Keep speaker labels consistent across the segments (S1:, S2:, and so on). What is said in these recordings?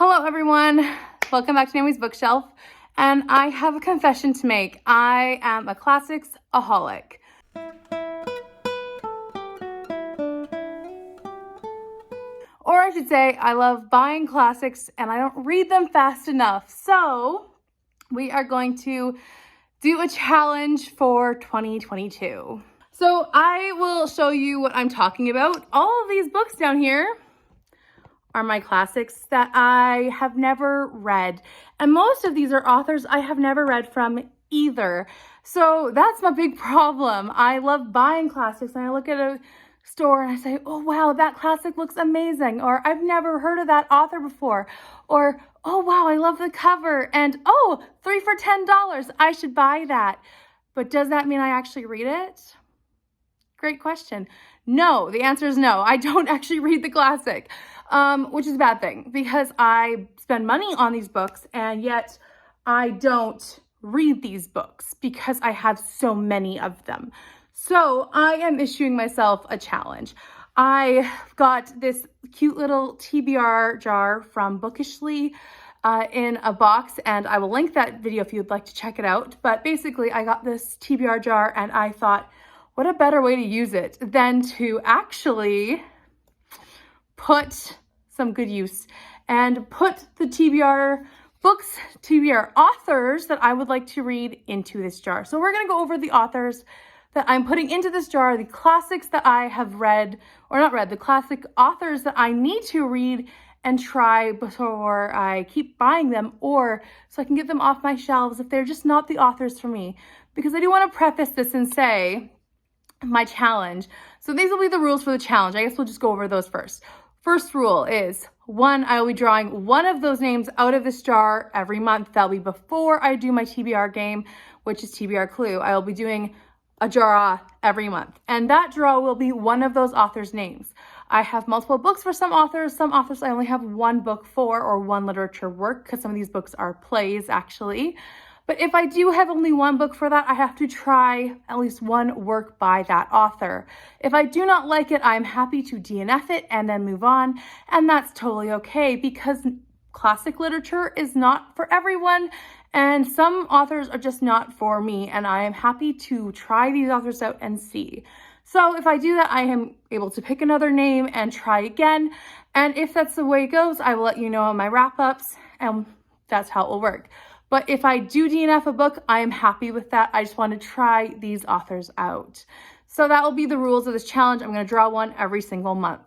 S1: Hello everyone, welcome back to Naomi's Bookshelf, and I have a confession to make. I am a classics-aholic. Or I should say, I love buying classics and I don't read them fast enough. So we are going to do a challenge for 2022. So I will show you what I'm talking about. All of these books down here are my classics that I have never read. And most of these are authors I have never read from either. So that's my big problem. I love buying classics and I look at a store and I say, oh wow, that classic looks amazing. Or I've never heard of that author before. Or, oh wow, I love the cover. And oh, 3 for $10, I should buy that. But does that mean I actually read it? Great question. No, the answer is no. I don't actually read the classic, which is a bad thing because I spend money on these books and yet I don't read these books because I have so many of them. So I am issuing myself a challenge. I got this cute little TBR jar from Bookishly in a box, and I will link that video if you'd like to check it out. But basically I got this TBR jar and I thought, what a better way to use it than to actually put some good use and put the TBR books, TBR authors that I would like to read into this jar. So we're going to go over the authors that I'm putting into this jar, the classics that I have read, or not read, the classic authors that I need to read and try before I keep buying them, or so I can get them off my shelves if they're just not the authors for me. Because I do want to preface this and say, my challenge. So these will be the rules for the challenge. I guess we'll just go over those first. First rule is, 1, I will be drawing one of those names out of this jar every month. That'll be before I do my TBR game, which is TBR Clue. I will be doing a draw every month. And that draw will be one of those authors' names. I have multiple books for some authors. Some authors I only have one book for, or one literature work, because some of these books are plays actually. But if I do have only one book for that, I have to try at least one work by that author. If I do not like it, I'm happy to DNF it and then move on. And that's totally okay because classic literature is not for everyone. And some authors are just not for me. And I am happy to try these authors out and see. So if I do that, I am able to pick another name and try again. And if that's the way it goes, I will let you know in my wrap-ups. And that's how it will work. But if I do DNF a book, I am happy with that. I just want to try these authors out. So that will be the rules of this challenge. I'm going to draw one every single month.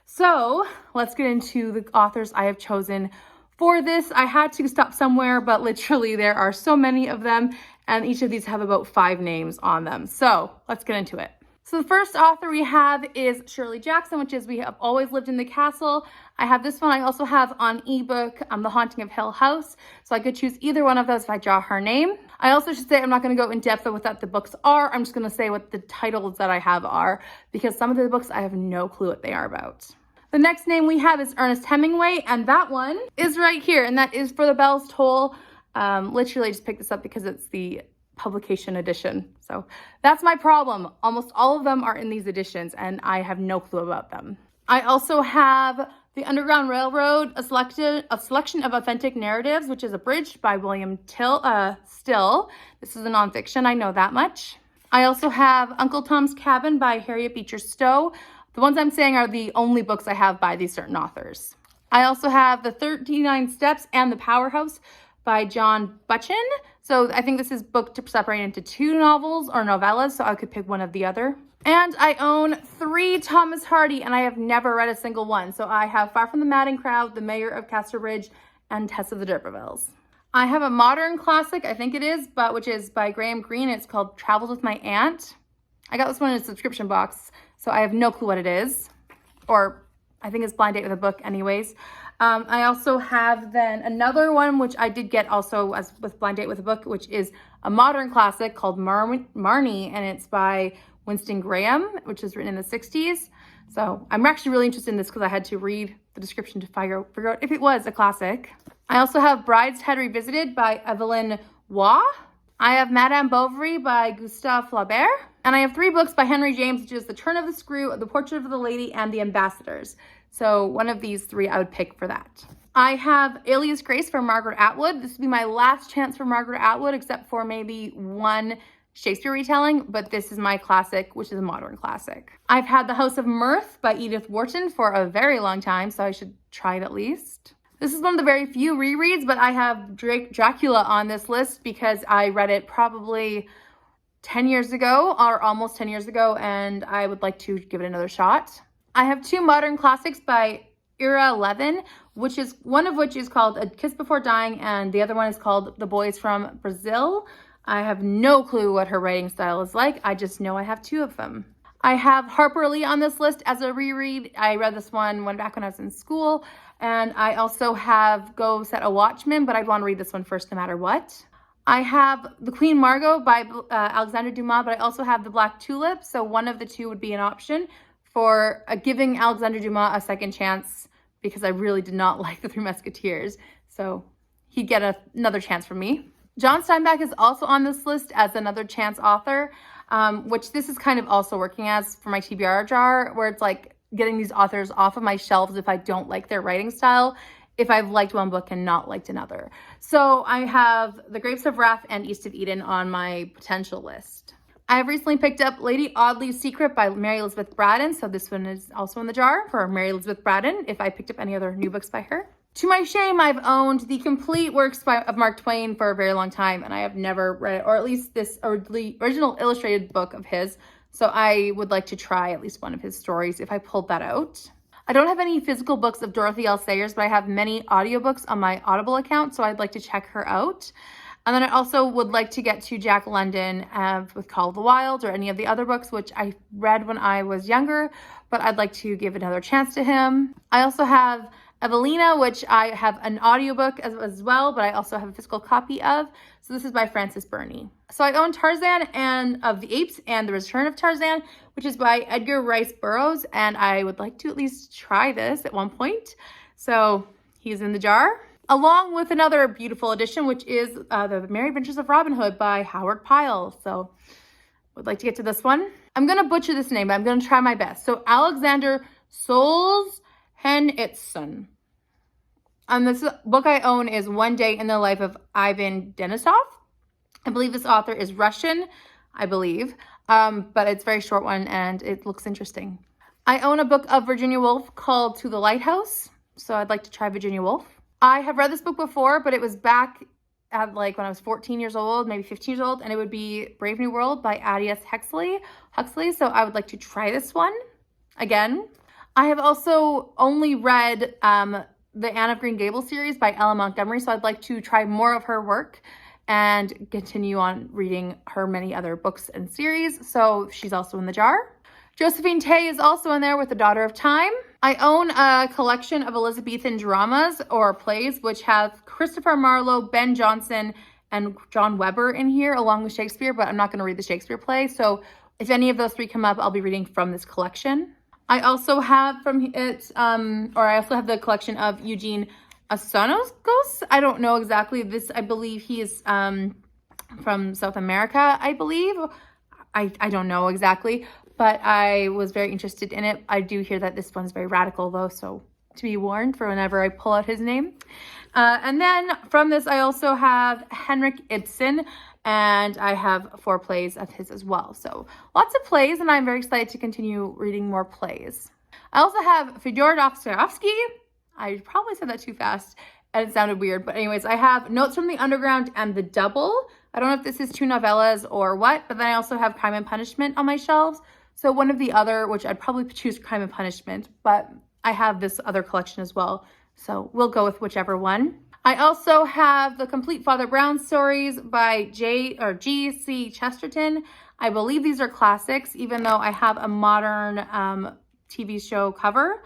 S1: So let's get into the authors I have chosen for this. I had to stop somewhere, but literally there are so many of them, and each of these have about 5 names on them. So let's get into it. So the first author we have is Shirley Jackson, which is We Have Always Lived in the Castle. I have this one. I also have on ebook The Haunting of Hill House. So I could choose either one of those if I draw her name. I also should say I'm not going to go in depth with what the books are. I'm just going to say what the titles that I have are, because some of the books I have no clue what they are about. The next name we have is Ernest Hemingway, and that one is right here, and that is For the Bells Toll. Literally just picked this up because it's the publication edition. So that's my problem. Almost all of them are in these editions and I have no clue about them. I also have The Underground Railroad, a selection of authentic narratives, which is abridged by William Still. This is a nonfiction, I know that much. I also have Uncle Tom's Cabin by Harriet Beecher Stowe. The ones I'm saying are the only books I have by these certain authors. I also have The 39 Steps and The Powerhouse by John Butchin. So I think this is booked to separate into 2 novels or novellas, so I could pick one of the other. And I own 3 Thomas Hardy, and I have never read a single one. So I have Far from the Madding Crowd, The Mayor of Casterbridge, and Tess of the D'Urbervilles. I have a modern classic, I think it is, but which is by Graham Greene. It's called Travels with My Aunt. I got this one in a subscription box, so I have no clue what it is. Or I think it's Blind Date with a Book anyways. I also have then another one, which I did get also as with Blind Date with a Book, which is a modern classic called Marnie, and it's by Winston Graham, which was written in the 60s. So I'm actually really interested in this because I had to read the description to figure out if it was a classic. I also have Brideshead Revisited by Evelyn Waugh. I have Madame Bovary by Gustave Flaubert. And I have 3 books by Henry James, which is The Turn of the Screw, The Portrait of the Lady, and The Ambassadors. So one of these 3 I would pick for that. I have Alias Grace for Margaret Atwood. This would be my last chance for Margaret Atwood, except for maybe one Shakespeare retelling, but this is my classic, which is a modern classic. I've had The House of Mirth by Edith Wharton for a very long time, so I should try it at least. This is one of the very few rereads, but I have Dracula on this list because I read it probably 10 years ago, or almost 10 years ago, and I would like to give it another shot. I have two modern classics by Ira Levin, one of which is called A Kiss Before Dying, and the other one is called The Boys from Brazil. I have no clue what her writing style is like. I just know I have two of them. I have Harper Lee on this list as a reread. I read this one back when I was in school, and I also have Go Set a Watchman, but I'd want to read this one first no matter what. I have The Queen Margot by Alexander Dumas, but I also have The Black Tulip, so one of the two would be an option for giving Alexander Dumas a second chance, because I really did not like The Three Musketeers, so he'd get another chance from me. John Steinbeck is also on this list as another chance author, which this is kind of also working as for my TBR jar, where it's like getting these authors off of my shelves if I don't like their writing style, if I've liked one book and not liked another. So I have The Grapes of Wrath and East of Eden on my potential list. I have recently picked up Lady Audley's Secret by Mary Elizabeth Braddon, so this one is also in the jar for Mary Elizabeth Braddon if I picked up any other new books by her. To my shame, I've owned the complete works of Mark Twain for a very long time, and I have never read it, or at least this original illustrated book of his, so I would like to try at least one of his stories if I pulled that out. I don't have any physical books of Dorothy L. Sayers, but I have many audiobooks on my Audible account, so I'd like to check her out. And then I also would like to get to Jack London with Call of the Wild or any of the other books, which I read when I was younger, but I'd like to give another chance to him. I also have Evelina, which I have an audiobook as well, but I also have a physical copy of. So this is by Frances Burney. So I own Tarzan and of the Apes and The Return of Tarzan, which is by Edgar Rice Burroughs, and I would like to at least try this at one point. So he's in the jar, along with another beautiful edition, which is The Merry Adventures of Robin Hood by Howard Pyle. So would like to get to this one. I'm going to butcher this name, but I'm going to try my best. So Alexander Solzhenitsyn. And this book I own is One Day in the Life of Ivan Denisov. I believe this author is Russian, I believe, but it's a very short one and it looks interesting. I own a book of Virginia Woolf called To the Lighthouse, so I'd like to try Virginia Woolf. I have read this book before, but it was back at like when I was 14 years old, maybe 15 years old, and it would be Brave New World by Aldous Huxley, so I would like to try this one again. I have also only read the Anne of Green Gables series by Ella Montgomery, so I'd like to try more of her work and continue on reading her many other books and series, so she's also in the jar. Josephine Tey is also in there with The Daughter of Time. I own a collection of Elizabethan dramas or plays, which have Christopher Marlowe, Ben Jonson, and John Weber in here, along with Shakespeare, but I'm not going to read the Shakespeare play, so if any of those three come up, I'll be reading from this collection. I also have I also have the collection of Eugene Asonosgos. I don't know exactly this. I believe he is from South America, I believe. I don't know exactly, but I was very interested in it. I do hear that this one's very radical though, so to be warned for whenever I pull out his name. And then from this, I also have Henrik Ibsen, and I have 4 plays of his as well. So lots of plays, and I'm very excited to continue reading more plays. I also have Fyodor Dostoevsky. I probably said that too fast and it sounded weird, but anyways, I have Notes from the Underground and The Double. I don't know if this is 2 novellas or what, but then I also have Crime and Punishment on my shelves. So one of the other, which I'd probably choose Crime and Punishment, but I have this other collection as well. So we'll go with whichever one. I also have the Complete Father Brown stories by G.C. Chesterton. I believe these are classics, even though I have a modern TV show cover.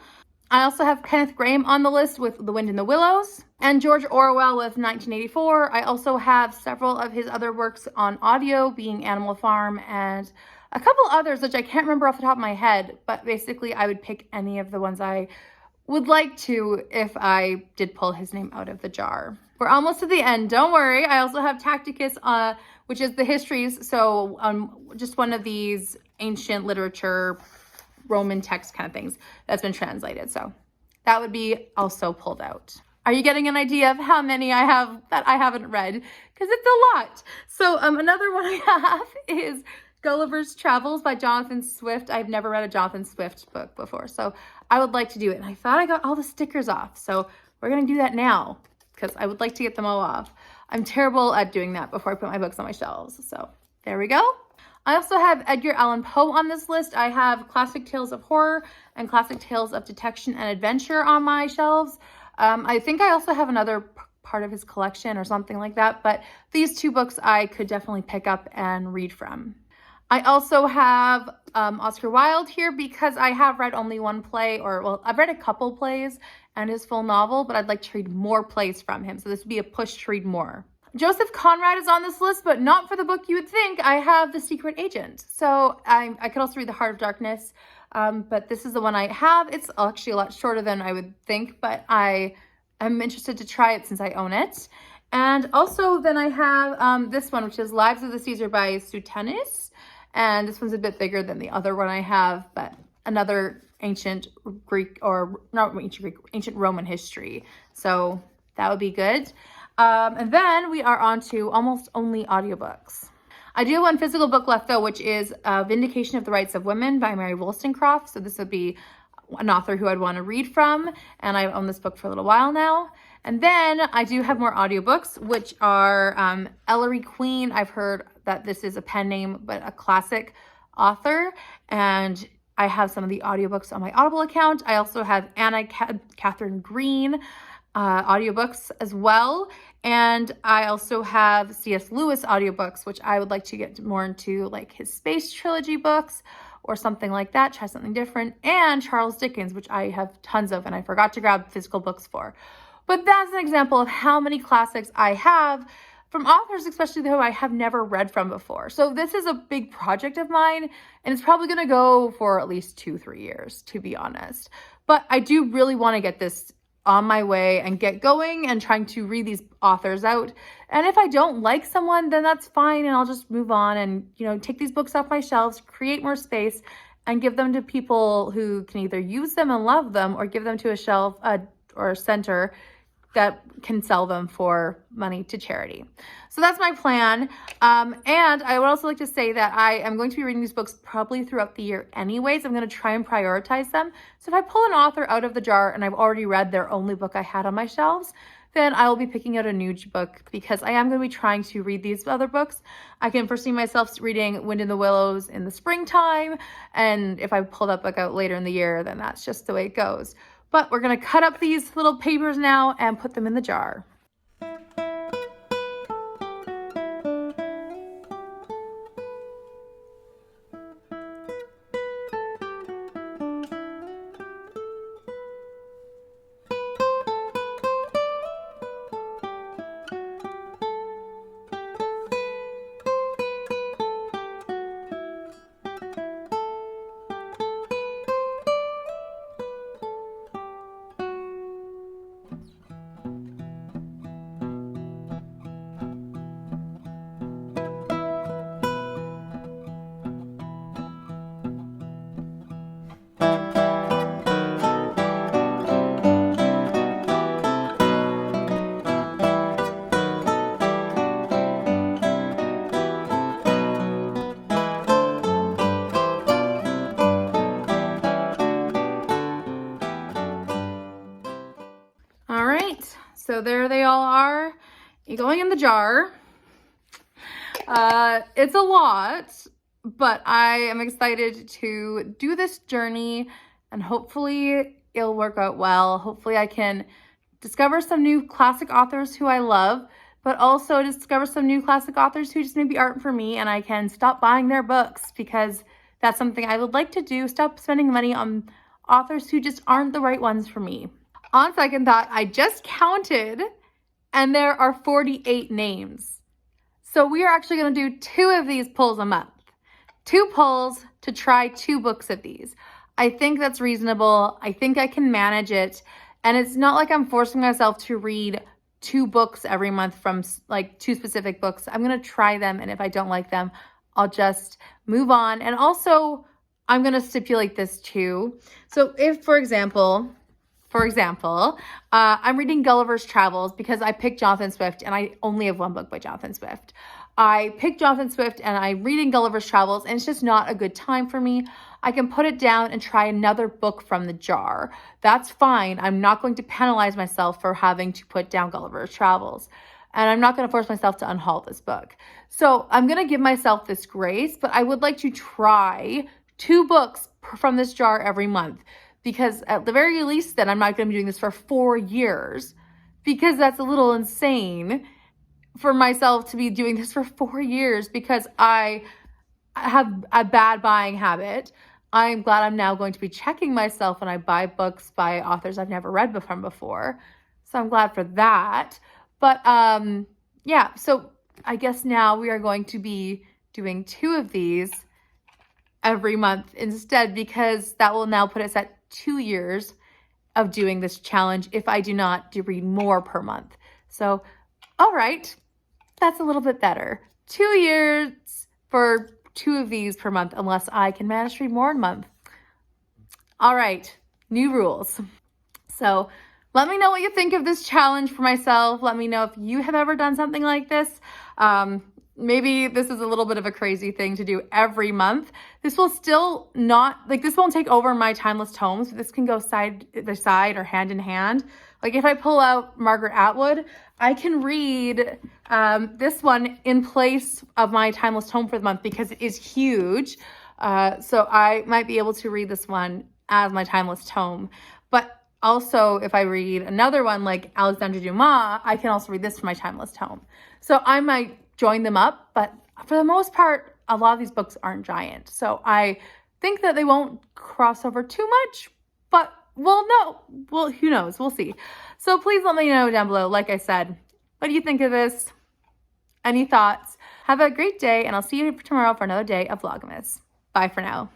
S1: I also have Kenneth Grahame on the list with The Wind in the Willows, and George Orwell with 1984. I also have several of his other works on audio, being Animal Farm and a couple others, which I can't remember off the top of my head, but basically I would pick any of the ones I would like to if I did pull his name out of the jar. We're almost to the end, don't worry. I also have Tacticus, which is the histories, so just one of these ancient literature, Roman text kind of things that's been translated, so that would be also pulled out. Are you getting an idea of how many I have that I haven't read? Because it's a lot. So another one I have is Gulliver's Travels by Jonathan Swift. I've never read a Jonathan Swift book before, so I would like to do it. And I thought I got all the stickers off, so we're going to do that now because I would like to get them all off. I'm terrible at doing that before I put my books on my shelves, so there we go. I also have Edgar Allan Poe on this list. I have Classic Tales of Horror and Classic Tales of Detection and Adventure on my shelves. I think I also have another part of his collection or something like that, but these two books I could definitely pick up and read from. I also have Oscar Wilde here because I have read only one play, or well, I've read a couple plays and his full novel, but I'd like to read more plays from him. So this would be a push to read more. Joseph Conrad is on this list, but not for the book you would think. I have The Secret Agent. So I could also read The Heart of Darkness, but this is the one I have. It's actually a lot shorter than I would think, but I am interested to try it since I own it. And also then I have this one, which is Lives of the Caesar by Suetonius. And this one's a bit bigger than the other one I have, but another ancient Greek, or not ancient Greek, ancient Roman history. So that would be good. And then we are on to almost only audiobooks. I do have one physical book left though, which is Vindication of the Rights of Women by Mary Wollstonecraft. So this would be an author who I'd want to read from, and I've owned this book for a little while now. And then I do have more audiobooks, which are Ellery Queen. I've heard that this is a pen name, but a classic author, and I have some of the audiobooks on my Audible account. I also have Anna Catherine Green audiobooks as well, and I also have C.S. Lewis audiobooks, which I would like to get more into, like his space trilogy books or something like that, try something different, and Charles Dickens, which I have tons of and I forgot to grab physical books for. But that's an example of how many classics I have from authors, especially who I have never read from before. So this is a big project of mine, and it's probably going to go for at least 2-3 years, to be honest. But I do really want to get this on my way and get going and trying to read these authors out. And if I don't like someone, then that's fine, and I'll just move on and, you know, take these books off my shelves, create more space, and give them to people who can either use them and love them, or give them to a shelf or a center that can sell them for money to charity. So that's my plan. And I would also like to say that I am going to be reading these books probably throughout the year anyways. I'm going to try and prioritize them. So if I pull an author out of the jar and I've already read their only book I had on my shelves, then I will be picking out a new book because I am going to be trying to read these other books. I can foresee myself reading Wind in the Willows in the springtime. And if I pull that book out later in the year, then that's just the way it goes. But we're going to cut up these little papers now and put them in the jar. So there they all are going in the jar. It's a lot, but I am excited to do this journey, and hopefully it'll work out well. Hopefully I can discover some new classic authors who I love, but also discover some new classic authors who just maybe aren't for me, and I can stop buying their books because that's something I would like to do. Stop spending money on authors who just aren't the right ones for me. On second thought, I just counted and there are 48 names. So we are actually going to do 2 of these pulls a month. 2 pulls to try 2 books of these. I think that's reasonable. I think I can manage it. And it's not like I'm forcing myself to read 2 books every month from like 2 specific books. I'm going to try them, and if I don't like them, I'll just move on. And also, I'm going to stipulate this too. So if, for example, For example, I'm reading Gulliver's Travels because I picked Jonathan Swift and I only have one book by Jonathan Swift. I picked Jonathan Swift and I'm reading Gulliver's Travels and it's just not a good time for me. I can put it down and try another book from the jar. That's fine. I'm not going to penalize myself for having to put down Gulliver's Travels. And I'm not going to force myself to unhaul this book. So I'm going to give myself this grace, but I would like to try 2 books from this jar every month. Because at the very least, then I'm not going to be doing this for 4 years. Because that's a little insane for myself to be doing this for 4 years because I have a bad buying habit. I'm glad I'm now going to be checking myself when I buy books by authors I've never read from before. So I'm glad for that. But yeah, so I guess now we are going to be doing 2 of these every month instead because that will now put us at 2 years of doing this challenge if I do not read more per month. So, all right, that's a little bit better. 2 years for 2 of these per month unless I can manage to read more in a month. All right, new rules. So let me know what you think of this challenge for myself. Let me know if you have ever done something like this. Maybe this is a little bit of a crazy thing to do every month. This will still not, this won't take over my timeless tomes. This can go side by side or hand in hand. Like if I pull out Margaret Atwood, I can read this one in place of my timeless tome for the month because it is huge. So I might be able to read this one as my timeless tome. But also if I read another one like Alexandre Dumas, I can also read this for my timeless tome. So I might join them up, but for the most part, a lot of these books aren't giant. So I think that they won't cross over too much, but we'll know. Well, who knows? We'll see. So please let me know down below, like I said, what do you think of this? Any thoughts? Have a great day, and I'll see you tomorrow for another day of Vlogmas. Bye for now.